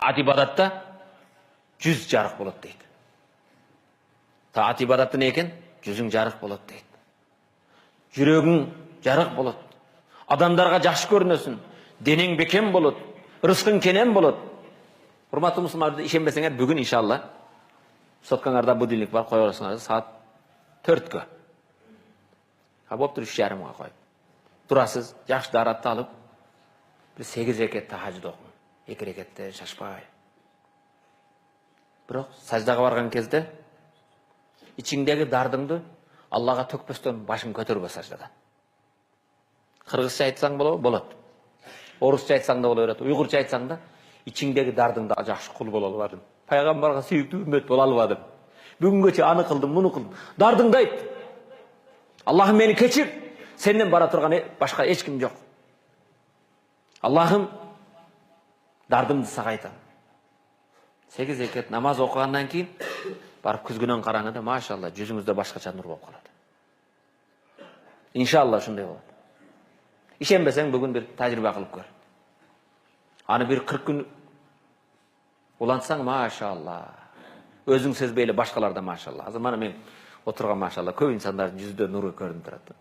Taat ibadatta 100 жарық болады дейді. Taat ibadatta ne eкен? 100 жарық болады дейді. Жүрегің жарық болады. Адамдарға жақсы көрінесің. Денең бекем болады. Рызқың кенен болады. Құрметті мұсылмандар, ишенбесеңер, бүгін иншалла соткаңарда будильник бар, қоя аласыңар саат 4-ке. Болып тұр 3:30-ға қойып. Тұрасыз, жақсы даратты алып, бір 8 рекет тахажжуд оқың. 2 рекетте шашпай. Бірақ саждаға барған кезде içindегі дардыңды Аллаға төкпестен башын көтеріп саждадан. Қырғызша айтсаң болады. Орысша айтсаң да бола береді. Уйғурша айтсаң да içindегі дардыңды жақсы құл бола албадым. Пайғамбарға сүйікті үммет бола албадым. Бүгінге аны қылдым, мұны қылдым. Дардыңды айт. Аллахым мені кешір. Сенден бара тұрған башқа ешкім жоқ. Аллахым дардымды саған айтамын. 8 рекет намаз оқығаннан кейін барып күзгінен қараңызда, машалла, жүзіңізде башқаша нұр болып қалады. Иншалла шындай болады. Ишенбесең бүгін бір тәжірибе қылып көр. Аны бір 40 күн улантсаң, машалла. Өзің сезбейлі башқаларда машалла. Азыр мана мен отырған машалла көп инсандардың жүзінде нұры көрініп тұрады.